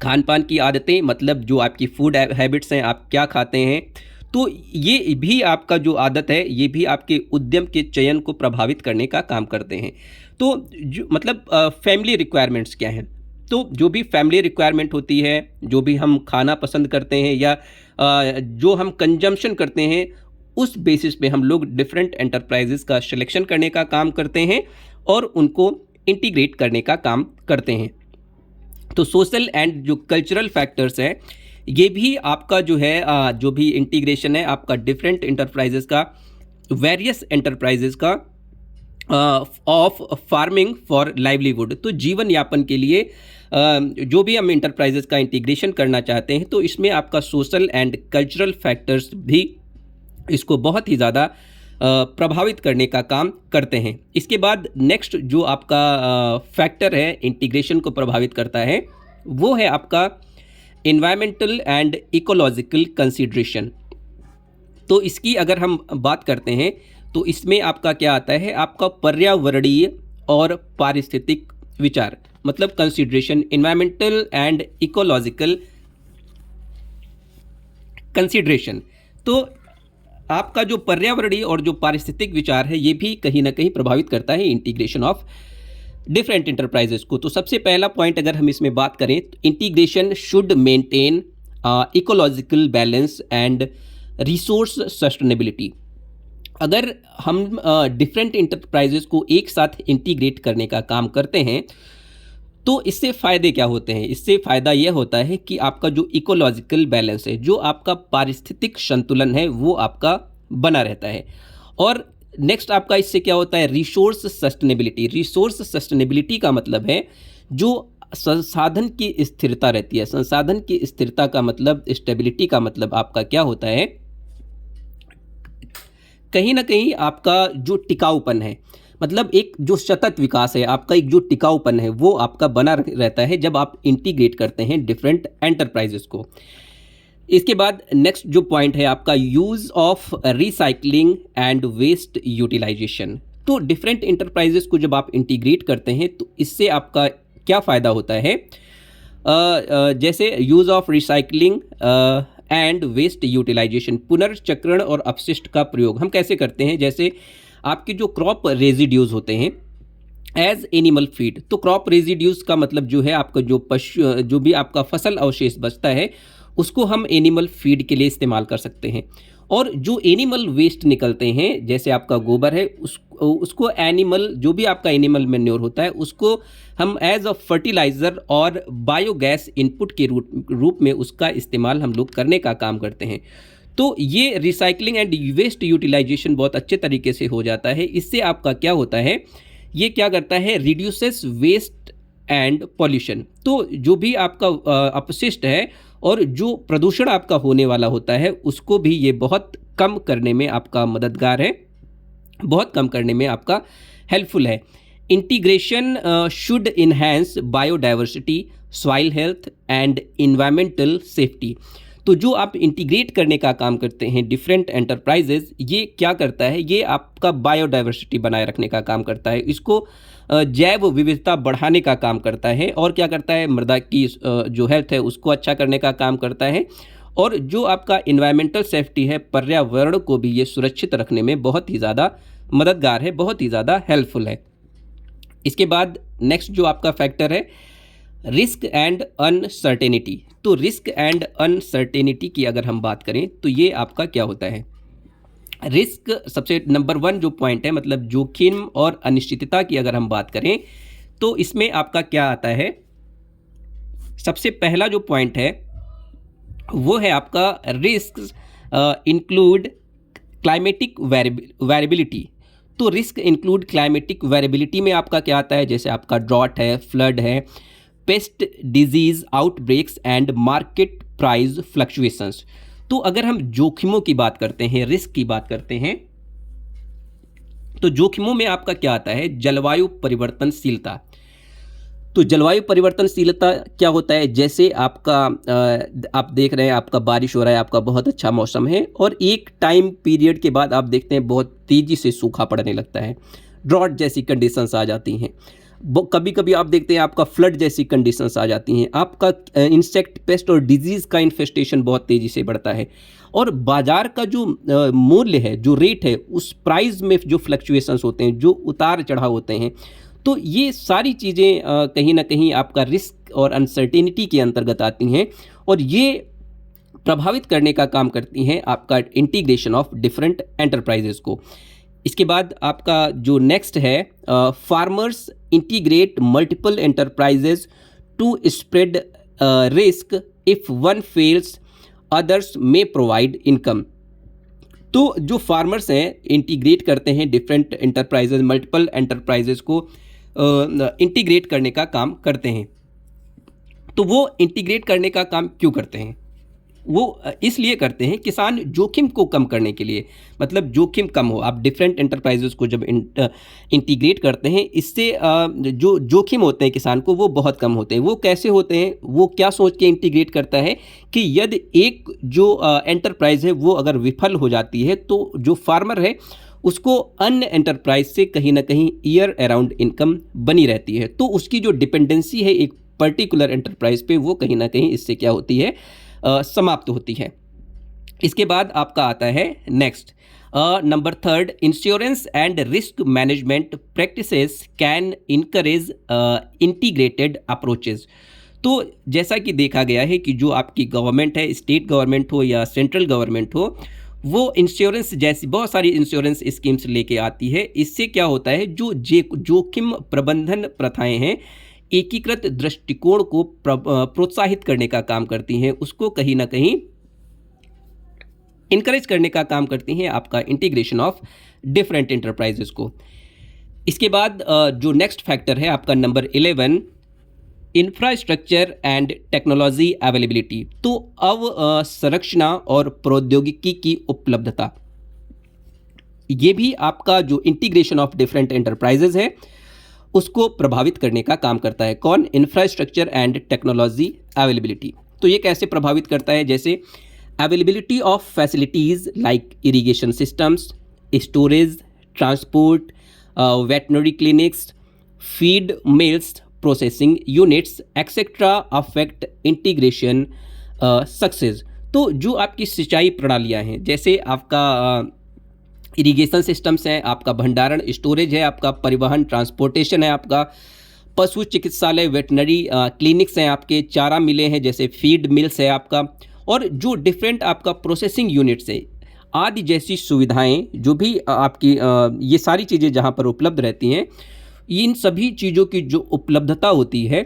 खान पान की आदतें मतलब जो आपकी फूड हैबिट्स हैं, आप क्या खाते हैं, तो ये भी आपका जो आदत है ये भी आपके उद्यम के चयन को प्रभावित करने का काम करते हैं। तो जो मतलब फैमिली रिक्वायरमेंट्स क्या हैं, तो जो भी फैमिली रिक्वायरमेंट होती है, जो भी हम खाना पसंद करते हैं या जो हम कंजम्पशन करते हैं, उस बेसिस पे हम लोग डिफरेंट एंटरप्राइजेस का सिलेक्शन करने का काम करते हैं और उनको इंटीग्रेट करने का काम करते हैं। तो सोशल एंड जो कल्चरल फैक्टर्स हैं, ये भी आपका जो है जो भी इंटीग्रेशन है आपका डिफरेंट एंटरप्राइजेस का, वेरियस एंटरप्राइजेस का ऑफ फार्मिंग फॉर लाइवलीहुड, तो जीवन यापन के लिए जो भी हम इंटरप्राइजेस का इंटीग्रेशन करना चाहते हैं, तो इसमें आपका सोशल एंड कल्चरल फैक्टर्स भी इसको बहुत ही ज़्यादा प्रभावित करने का काम करते हैं। इसके बाद नेक्स्ट जो आपका फैक्टर है इंटीग्रेशन को प्रभावित करता है, वो है आपका एनवायरमेंटल एंड इकोलॉजिकल कंसीडरेशन। तो इसकी अगर हम बात करते हैं तो इसमें आपका क्या आता है, आपका पर्यावरणीय और पारिस्थितिक विचार, मतलब consideration, environmental and ecological consideration. तो आपका जो पर्यावरणीय और जो पारिस्थितिक विचार है ये भी कहीं ना कहीं प्रभावित करता है इंटीग्रेशन ऑफ डिफरेंट इंटरप्राइजेस को। तो सबसे पहला पॉइंट अगर हम इसमें बात करें तो integration should maintain ecological balance and resource sustainability. अगर हम डिफरेंट इंटरप्राइजेस को एक साथ इंटीग्रेट करने का काम करते हैं तो इससे फ़ायदे क्या होते हैं, इससे फ़ायदा यह होता है कि आपका जो इकोलॉजिकल बैलेंस है, जो आपका पारिस्थितिक संतुलन है, वो आपका बना रहता है। और नेक्स्ट आपका इससे क्या होता है, रिसोर्स सस्टेनेबिलिटी। रिसोर्स सस्टेनेबिलिटी का मतलब है जो संसाधन की स्थिरता रहती है। संसाधन की स्थिरता का मतलब, स्टेबिलिटी का मतलब आपका क्या होता है, कहीं ना कहीं आपका जो टिकाऊपन है, मतलब एक जो सतत विकास है आपका, एक जो टिकाऊपन है वो आपका बना रहता है जब आप इंटीग्रेट करते हैं डिफरेंट एंटरप्राइजेस को। इसके बाद नेक्स्ट जो पॉइंट है आपका use of recycling and waste utilisation. तो डिफरेंट इंटरप्राइजेस को जब आप इंटीग्रेट करते हैं तो इससे आपका क्या फ़ायदा होता है, जैसे use of recycling and waste utilisation, पुनर्चक्रण और अपशिष्ट का प्रयोग हम कैसे करते हैं, जैसे आपके जो क्रॉप रेजिड्यूज़ होते हैं एज एनिमल फीड। तो क्रॉप रेजिड्यूज़ का मतलब जो है आपका जो पशु, जो भी आपका फसल अवशेष बचता है उसको हम एनिमल फीड के लिए इस्तेमाल कर सकते हैं। और जो एनिमल वेस्ट निकलते हैं, जैसे आपका गोबर है, उसको एनिमल, जो भी आपका एनिमल मैन्योर होता है, उसको हम एज अ फर्टिलाइज़र और बायोगैस इनपुट के रूप में उसका इस्तेमाल हम लोग करने का काम करते हैं। तो ये रिसाइकलिंग एंड वेस्ट यूटिलाइजेशन बहुत अच्छे तरीके से हो जाता है। इससे आपका क्या होता है, ये क्या करता है, रिड्यूसेस वेस्ट एंड पॉल्यूशन। तो जो भी आपका अपशिष्ट है और जो प्रदूषण आपका होने वाला होता है उसको भी ये बहुत कम करने में आपका मददगार है, बहुत कम करने में आपका हेल्पफुल है। Integration should enhance biodiversity, soil health and environmental safety. तो जो आप इंटीग्रेट करने का काम करते हैं डिफरेंट एंटरप्राइजेज, ये क्या करता है, ये आपका बायोडाइवर्सिटी बनाए रखने का काम करता है, इसको जैव विविधता बढ़ाने का काम करता है, और क्या करता है, मृदा की जो हेल्थ है उसको अच्छा करने का काम करता है, और जो आपका इन्वायरमेंटल सेफ्टी है, पर्यावरण को भी ये सुरक्षित रखने में बहुत ही ज़्यादा मददगार है, बहुत ही ज़्यादा हेल्पफुल है। इसके बाद नेक्स्ट जो आपका फैक्टर है रिस्क एंड अनसर्टेनिटी। तो रिस्क एंड अनसर्टेनिटी की अगर हम बात करें तो ये आपका क्या होता है, रिस्क सबसे नंबर 1 जो पॉइंट है, मतलब जोखिम और अनिश्चितता की अगर हम बात करें तो इसमें आपका क्या आता है, सबसे पहला जो पॉइंट है वो है आपका रिस्क इंक्लूड क्लाइमेटिक वेरिएबिलिटी। तो रिस्क इंक्लूड क्लाइमेटिक वेरिएबिलिटी में आपका क्या आता है, जैसे आपका ड्रॉट है, फ्लड है, paste disease outbreaks and market price fluctuations. तो अगर हम जोखिमों की बात करते हैं, रिस्क की बात करते हैं, तो जोखिमों में आपका क्या आता है, जलवायु परिवर्तनशीलता। तो जलवायु परिवर्तनशीलता क्या होता है, जैसे आपका आप देख रहे हैं आपका बारिश हो रहा है, आपका बहुत अच्छा मौसम है और एक टाइम पीरियड के बाद आप देखते हैं बहुत तेज़ी से सूखा पड़ने लगता है, ड्रॉट जैसी कंडीशंस आ जाती हैं। कभी कभी आप देखते हैं आपका फ्लड जैसी कंडीशंस आ जाती हैं, आपका इंसेक्ट पेस्ट और डिजीज़ का इन्फेस्टेशन बहुत तेज़ी से बढ़ता है और बाज़ार का जो मूल्य है, जो रेट है, उस प्राइस में जो फ्लक्चुएशंस होते हैं, जो उतार चढ़ाव होते हैं, तो ये सारी चीज़ें कहीं ना कहीं आपका रिस्क और अनसर्टेनिटी के अंतर्गत आती हैं और ये प्रभावित करने का काम करती हैं आपका इंटीग्रेशन ऑफ डिफरेंट एंटरप्राइजेस को। इसके बाद आपका जो नेक्स्ट है, farmers integrate multiple enterprises to spread risk, if one fails others may provide income. तो जो फार्मर्स हैं इंटीग्रेट करते हैं डिफरेंट एंटरप्राइजेज, मल्टीपल एंटरप्राइजेज को इंटीग्रेट करने का काम करते हैं। तो वो इंटीग्रेट करने का काम क्यों करते हैं, वो इसलिए करते हैं किसान जोखिम को कम करने के लिए, मतलब जोखिम कम हो। आप डिफरेंट एंटरप्राइजेस को जब इंटीग्रेट करते हैं, इससे जो जोखिम होते हैं किसान को वो बहुत कम होते हैं। वो कैसे होते हैं, वो क्या सोच के इंटीग्रेट करता है कि यदि एक जो एंटरप्राइज है वो अगर विफल हो जाती है तो जो फार्मर है उसको अन्य एंटरप्राइज से कहीं ना कहीं ईयर अराउंड इनकम बनी रहती है। तो उसकी जो डिपेंडेंसी है एक पर्टिकुलर एंटरप्राइज पे, वो कहीं ना कहीं इससे क्या होती है, समाप्त होती है। इसके बाद आपका आता है next number third, insurance and risk management practices can encourage integrated approaches. तो जैसा कि देखा गया है कि जो आपकी गवर्नमेंट है, स्टेट गवर्नमेंट हो या सेंट्रल गवर्नमेंट हो, वो इंश्योरेंस जैसी बहुत सारी इंश्योरेंस स्कीम्स लेके आती है। इससे क्या होता है, जो जोखिम प्रबंधन प्रथाएं हैं एकीकृत दृष्टिकोण को प्रोत्साहित करने का काम करती हैं, उसको कहीं ना कहीं इनकरेज करने का काम करती हैं आपका इंटीग्रेशन ऑफ डिफरेंट एंटरप्राइजेस को। इसके बाद जो नेक्स्ट फैक्टर है आपका number 11, infrastructure and technology availability. तो अवसंरचना और प्रौद्योगिकी की उपलब्धता, ये भी आपका जो इंटीग्रेशन ऑफ डिफरेंट एंटरप्राइजेज है उसको प्रभावित करने का काम करता है। कौन? Infrastructure and technology availability. तो ये कैसे प्रभावित करता है, जैसे availability of facilities like irrigation systems, storage, transport, veterinary clinics, feed mills, processing units etcetera affect integration success. तो जो आपकी सिंचाई प्रणालियाँ हैं, जैसे आपका इरिगेशन सिस्टम्स हैं, आपका भंडारण स्टोरेज है, आपका परिवहन ट्रांसपोर्टेशन है, आपका पशु चिकित्सालय वेटनरी क्लिनिक्स हैं, आपके चारा मिले हैं जैसे फीड मिल्स है आपका, और जो डिफरेंट आपका प्रोसेसिंग यूनिट्स है आदि जैसी सुविधाएं जो भी आपकी ये सारी चीज़ें जहां पर उपलब्ध रहती हैं, इन सभी चीज़ों की जो उपलब्धता होती है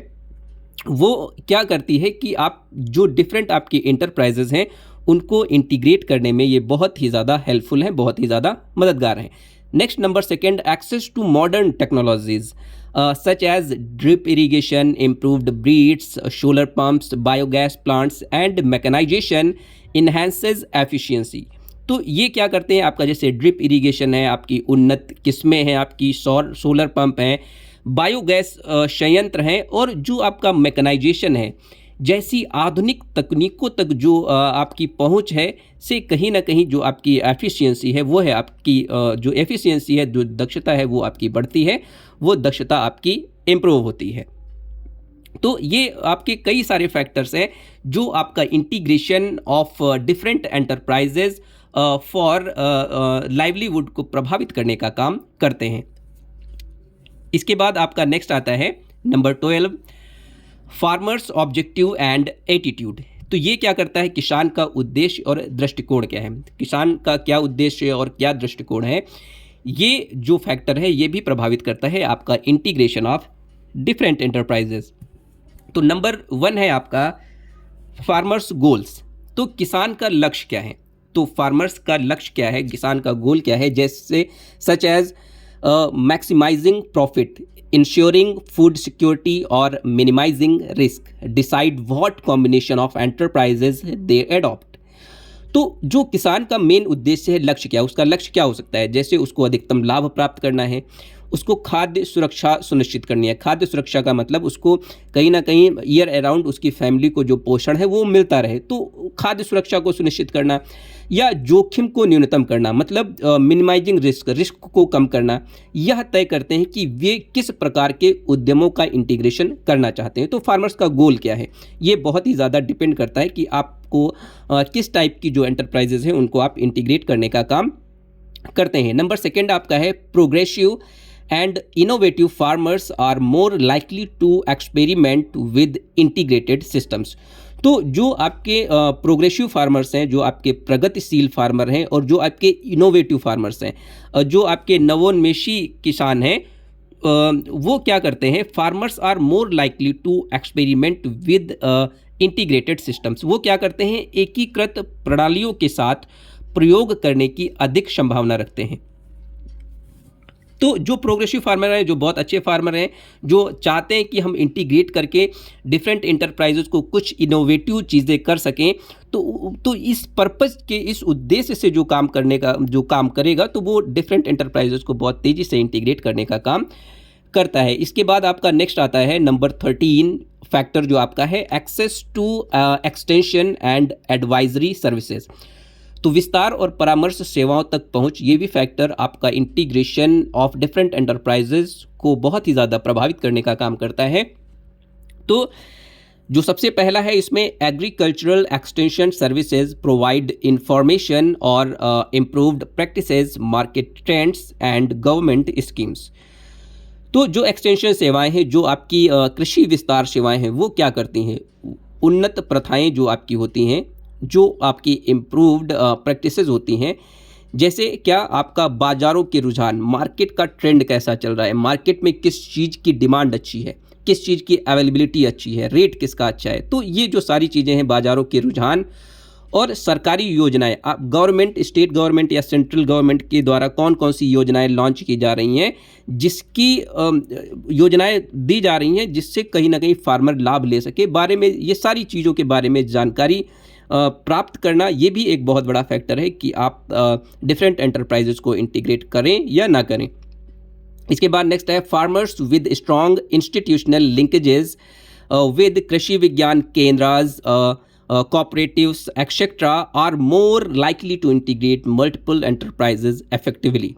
वो क्या करती है कि आप जो डिफरेंट आपकी इंटरप्राइजेज हैं उनको इंटीग्रेट करने में ये बहुत ही ज़्यादा हेल्पफुल हैं, बहुत ही ज़्यादा मददगार हैं। Next number second, access to modern technologies such as drip irrigation, improved breeds, solar pumps, biogas plants and mechanization enhances efficiency। तो ये क्या करते हैं आपका, जैसे ड्रिप इरिगेशन है, आपकी उन्नत किस्में हैं, आपकी सोलर पंप हैं, बायोगैस संयंत्र हैं, और जो आपका मैकेनाइजेशन है जैसी आधुनिक तकनीकों तक जो आपकी पहुंच है, से कहीं ना कहीं जो आपकी एफिशिएंसी है वो है आपकी जो एफिशिएंसी है, जो दक्षता है वो आपकी बढ़ती है, वो दक्षता आपकी इम्प्रूव होती है। तो ये आपके कई सारे फैक्टर्स हैं जो आपका integration of different enterprises for livelihood को प्रभावित करने का काम करते हैं। इसके बाद आपका नेक्स्ट आता है number 12, farmers objective and attitude. तो ये क्या करता है, किसान का उद्देश्य और दृष्टिकोण क्या है, किसान का क्या उद्देश्य और क्या दृष्टिकोण है, ये जो फैक्टर है ये भी प्रभावित करता है आपका इंटीग्रेशन ऑफ डिफरेंट एंटरप्राइजेस। तो नंबर 1 है आपका फार्मर्स गोल्स। तो किसान का लक्ष्य क्या है, तो फार्मर्स का लक्ष्य क्या है, किसान का गोल क्या है, जैसे such as maximising profit, ensuring food security और minimising risk, decide what combination of enterprises they adopt. तो जो किसान का मेन उद्देश्य है, लक्ष्य क्या है, उसका लक्ष्य क्या हो सकता है? जैसे उसको अधिकतम लाभ प्राप्त करना है, उसको खाद्य सुरक्षा सुनिश्चित करनी है। खाद्य सुरक्षा का मतलब उसको कहीं न कहीं ईयर अराउंड उसकी फैमिली को जो पोषण है वो मिलता रहे, तो खाद्य सुरक्षा को सुनिश्चित करना, या जोखिम को न्यूनतम करना, मतलब मिनिमाइजिंग रिस्क को कम करना। यह तय करते हैं कि वे किस प्रकार के उद्यमों का इंटीग्रेशन करना चाहते हैं। तो फार्मर्स का गोल क्या है, ये बहुत ही ज़्यादा डिपेंड करता है कि आपको किस टाइप की जो एंटरप्राइजेज हैं उनको आप इंटीग्रेट करने का काम करते हैं। नंबर सेकेंड आपका है progressive and innovative farmers are more likely to experiment with integrated systems। तो जो आपके प्रोग्रेसिव फार्मर्स हैं, जो आपके प्रगतिशील फार्मर हैं, और जो आपके इनोवेटिव फार्मर्स हैं, जो आपके नवोन्मेषी किसान हैं, वो क्या करते हैं? Farmers are more likely to experiment with integrated systems. वो क्या करते हैं? एकीकृत प्रणालियों के साथ प्रयोग करने की अधिक संभावना रखते हैं। तो जो प्रोग्रेसिव फार्मर हैं, जो बहुत अच्छे फार्मर हैं, जो चाहते हैं कि हम इंटीग्रेट करके डिफरेंट इंटरप्राइजेस को कुछ इनोवेटिव चीज़ें कर सकें, तो इस पर्पज़ के, इस उद्देश्य से जो काम करेगा, तो वो डिफरेंट इंटरप्राइजेस को बहुत तेज़ी से इंटीग्रेट करने का काम करता है। इसके बाद आपका नेक्स्ट आता है नंबर 13 फैक्टर, जो आपका है access to extension and advisory services. तो विस्तार और परामर्श सेवाओं तक पहुंच, ये भी फैक्टर आपका इंटीग्रेशन ऑफ डिफरेंट एंटरप्राइजेज को बहुत ही ज़्यादा प्रभावित करने का काम करता है। तो जो सबसे पहला है इसमें, agricultural extension services provide information और improved practices, market trends and government schemes. तो जो एक्सटेंशन सेवाएं हैं, जो आपकी कृषि विस्तार सेवाएं हैं, वो क्या करती हैं? उन्नत प्रथाएं जो आपकी होती हैं, जो आपकी इम्प्रूव्ड प्रैक्टिसेस होती हैं, जैसे क्या आपका बाज़ारों के रुझान, मार्केट का ट्रेंड कैसा चल रहा है, मार्केट में किस चीज़ की डिमांड अच्छी है, किस चीज़ की अवेलेबिलिटी अच्छी है, रेट किसका अच्छा है। तो ये जो सारी चीज़ें हैं, बाज़ारों के रुझान और सरकारी योजनाएं, आप गवर्नमेंट, स्टेट गवर्नमेंट या सेंट्रल गवर्नमेंट के द्वारा कौन कौन सी योजनाएं लॉन्च की जा रही हैं, जिसकी योजनाएं दी जा रही हैं जिससे कहीं ना कहीं फार्मर लाभ ले सके, बारे में, ये सारी चीज़ों के बारे में जानकारी प्राप्त करना, ये भी एक बहुत बड़ा फैक्टर है कि आप डिफरेंट एंटरप्राइजेस को इंटीग्रेट करें या ना करें। इसके बाद नेक्स्ट है farmers with strong institutional linkages with Krishi Vigyan Kendras, cooperatives etcetera are more likely to integrate multiple enterprises effectively.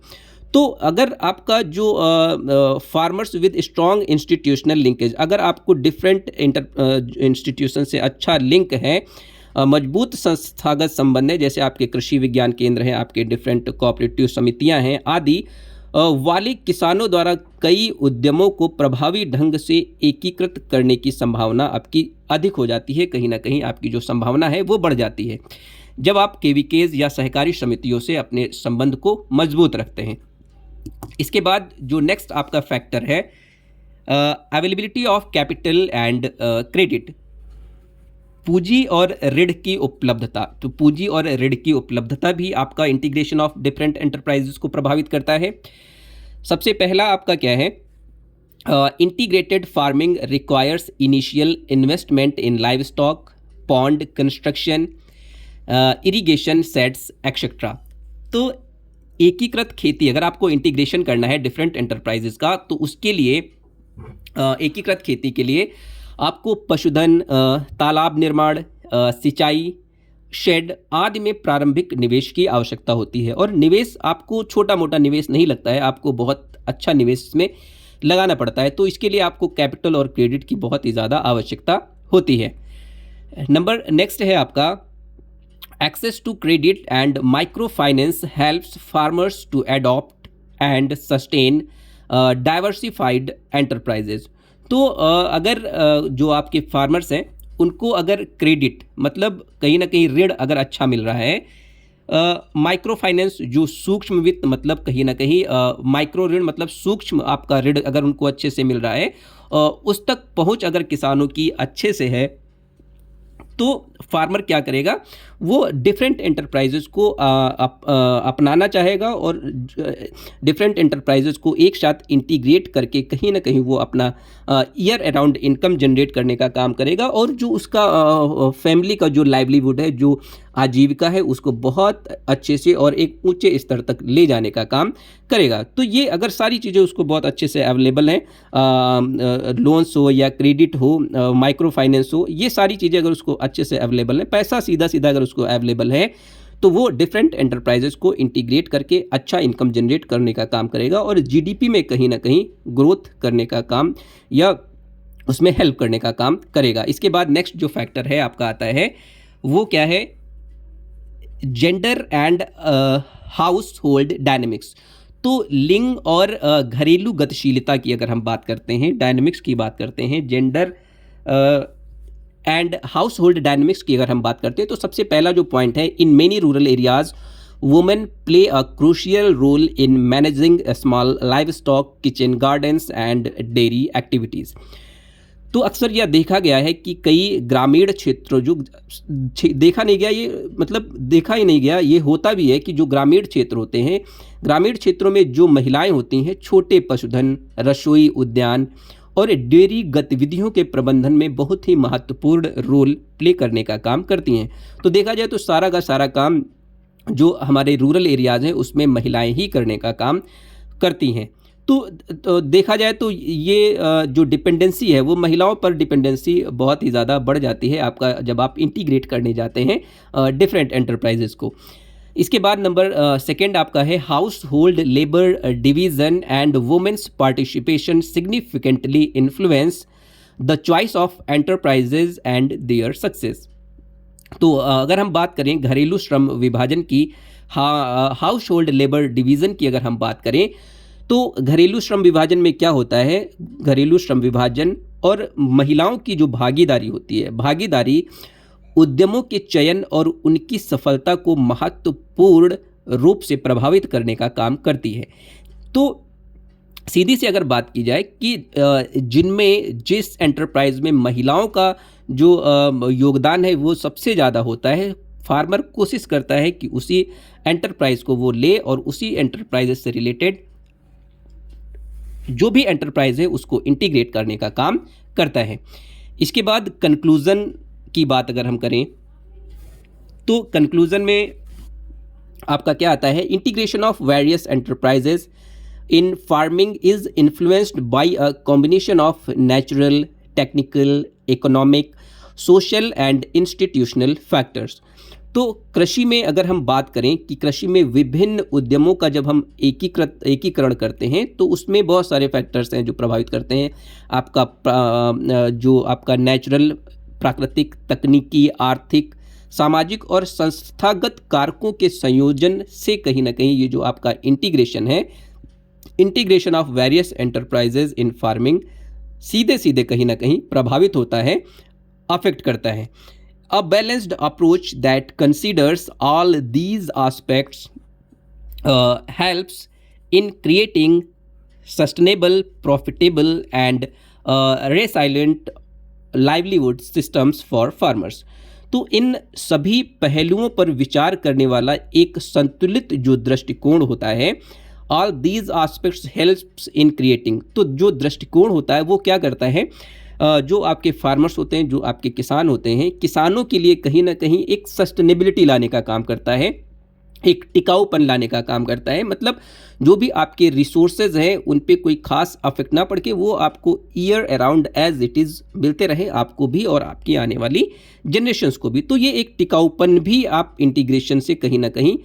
तो अगर आपका जो farmers with strong institutional linkage, अगर आपको डिफरेंट इंस्टीट्यूशन से अच्छा लिंक है, मजबूत संस्थागत संबंध है, जैसे आपके कृषि विज्ञान केंद्र हैं, आपके डिफरेंट कोऑपरेटिव समितियां हैं आदि, वाले किसानों द्वारा कई उद्यमों को प्रभावी ढंग से एकीकृत करने की संभावना आपकी अधिक हो जाती है। कहीं ना कहीं आपकी जो संभावना है वो बढ़ जाती है जब आप केवीकेज या सहकारी समितियों से अपने संबंध को मजबूत रखते हैं। इसके बाद जो नेक्स्ट आपका फैक्टर है availability of capital and credit, पूंजी और ऋण की उपलब्धता। तो पूंजी और ऋण की उपलब्धता भी आपका इंटीग्रेशन ऑफ डिफरेंट एंटरप्राइजेस को प्रभावित करता है। सबसे पहला आपका क्या है? Integrated farming requires initial investment इन live stock, pond construction, irrigation sets etcetera. तो एकीकृत खेती, अगर आपको इंटीग्रेशन करना है डिफरेंट एंटरप्राइजेस का, तो उसके लिए एकीकृत खेती के लिए आपको पशुधन, तालाब निर्माण, सिंचाई, शेड आदि में प्रारंभिक निवेश की आवश्यकता होती है। और निवेश आपको छोटा मोटा निवेश नहीं लगता है, आपको बहुत अच्छा निवेश में लगाना पड़ता है। तो इसके लिए आपको कैपिटल और क्रेडिट की बहुत ही ज़्यादा आवश्यकता होती है। नंबर नेक्स्ट है आपका access to credit and microfinance helps farmers to adopt and sustain diversified enterprises. तो अगर जो आपके फार्मर्स हैं उनको अगर क्रेडिट, मतलब कहीं ना कहीं ऋण अगर अच्छा मिल रहा है, माइक्रो फाइनेंस जो सूक्ष्म वित्त, मतलब कहीं ना कहीं माइक्रो ऋण मतलब सूक्ष्म आपका ऋण अगर उनको अच्छे से मिल रहा है, उस तक पहुंच अगर किसानों की अच्छे से है, तो फार्मर क्या करेगा? वो डिफरेंट एंटरप्राइजेज़ को अपनाना चाहेगा और डिफरेंट एंटरप्राइजेज़ को एक साथ इंटीग्रेट करके कहीं ना कहीं वो अपना ईयर अराउंड इनकम जनरेट करने का काम करेगा, और जो उसका फैमिली का जो लाइवलीहुड है, जो आजीविका है, उसको बहुत अच्छे से और एक ऊंचे स्तर तक ले जाने का काम करेगा। तो ये अगर सारी चीज़ें उसको बहुत अच्छे से अवेलेबल हैं, लोन्स हो या क्रेडिट हो, माइक्रो फाइनेंस हो, ये सारी चीज़ें अगर उसको अच्छे से अवेलेबल है, पैसा सीधा सीधा अगर उसको अवेलेबल है, तो वो डिफरेंट एंटरप्राइजेस को इंटीग्रेट करके अच्छा इनकम जनरेट करने का काम करेगा और जीडीपी में कहीं ना कहीं ग्रोथ करने का काम या उसमें हेल्प करने का काम करेगा। इसके बाद नेक्स्ट जो फैक्टर है आपका आता है, वो क्या है? Gender and house hold dynamics. तो लिंग और घरेलू गतिशीलता की अगर हम बात करते हैं, डायनेमिक्स की बात करते हैं, gender and house hold dynamics की अगर हम बात करते हैं, तो सबसे पहला जो पॉइंट है, in many rural areas women play a crucial role in managing small livestock, kitchen gardens and dairy activities. तो अक्सर यह देखा गया है कि कई ग्रामीण क्षेत्र जो देखा नहीं गया, ये मतलब देखा ही नहीं गया, ये होता भी है कि जो ग्रामीण क्षेत्र होते हैं, ग्रामीण क्षेत्रों में जो महिलाएं होती हैं, छोटे पशुधन, रसोई उद्यान और डेयरी गतिविधियों के प्रबंधन में बहुत ही महत्वपूर्ण रोल प्ले करने का काम करती हैं। तो देखा जाए तो सारा का सारा काम जो हमारे रूरल एरियाज़ हैं उसमें महिलाएं ही करने का काम करती हैं। तो देखा जाए तो ये जो डिपेंडेंसी है, वो महिलाओं पर डिपेंडेंसी बहुत ही ज़्यादा बढ़ जाती है आपका जब आप इंटीग्रेट करने जाते हैं डिफरेंट एंटरप्राइजेज़ को। इसके बाद नंबर सेकेंड आपका है, household labour division and women's participation significantly influence the choice of enterprises and their success. तो अगर हम बात करें घरेलू श्रम विभाजन की, हाउस होल्ड लेबर डिवीज़न की अगर हम बात करें, तो घरेलू श्रम विभाजन में क्या होता है? घरेलू श्रम विभाजन और महिलाओं की जो भागीदारी होती है, भागीदारी उद्यमों के चयन और उनकी सफलता को महत्वपूर्ण रूप से प्रभावित करने का काम करती है। तो सीधी सी अगर बात की जाए कि जिनमें जिस एंटरप्राइज में महिलाओं का जो योगदान है वो सबसे ज़्यादा होता है, फार्मर कोशिश करता है कि उसी एंटरप्राइज को वो ले और उसी एंटरप्राइज से रिलेटेड जो भी एंटरप्राइज है उसको इंटीग्रेट करने का काम करता है। इसके बाद कंक्लूज़न की बात अगर हम करें, तो कंक्लूज़न में आपका क्या आता है? Integration of various enterprises in farming is influenced by a combination of natural, technical, economic, social and institutional factors. तो कृषि में अगर हम बात करें कि कृषि में विभिन्न उद्यमों का जब हम एकीकरण करते हैं, तो उसमें बहुत सारे फैक्टर्स हैं जो प्रभावित करते हैं। आपका जो आपका नेचुरल, प्राकृतिक, तकनीकी, आर्थिक, सामाजिक और संस्थागत कारकों के संयोजन से कहीं ना कहीं ये जो आपका इंटीग्रेशन है, integration of various enterprises in farming, सीधे सीधे कहीं ना कहीं प्रभावित होता है, अफेक्ट करता है। A balanced approach that considers all these aspects helps in creating sustainable, profitable, and resilient livelihood systems for farmers. तो इन सभी पहलुओं पर विचार करने वाला एक संतुलित जो दृष्टिकोण होता है, all these aspects helps in creating, तो जो दृष्टिकोण होता है वो क्या करता है? जो आपके फार्मर्स होते हैं, जो आपके किसान होते हैं, किसानों के लिए कहीं ना कहीं एक सस्टेनेबिलिटी लाने का काम करता है, एक टिकाऊपन लाने का काम करता है। मतलब जो भी आपके रिसोर्सेज हैं उन पे कोई खास अफेक्ट ना पड़ के वो आपको year around as it is मिलते रहे, आपको भी और आपकी आने वाली जनरेशन्स को भी। तो ये एक टिकाऊपन भी आप इंटीग्रेशन से कहीं ना कहीं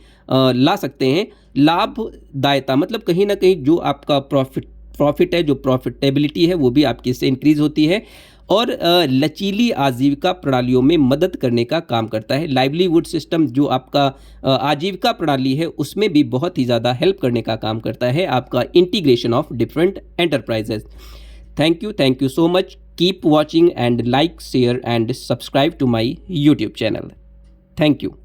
ला सकते हैं। लाभदायता मतलब कहीं ना कहीं जो आपका प्रॉफिट है, जो प्रॉफिटेबिलिटी है, वो भी आपकी इससे इंक्रीज होती है और लचीली आजीविका प्रणालियों में मदद करने का काम करता है। लाइवलीहुड सिस्टम जो आपका आजीविका प्रणाली है उसमें भी बहुत ही ज़्यादा हेल्प करने का काम करता है आपका integration of different enterprises. Thank you so much. Keep watching and like, share and subscribe to my YouTube channel. Thank you.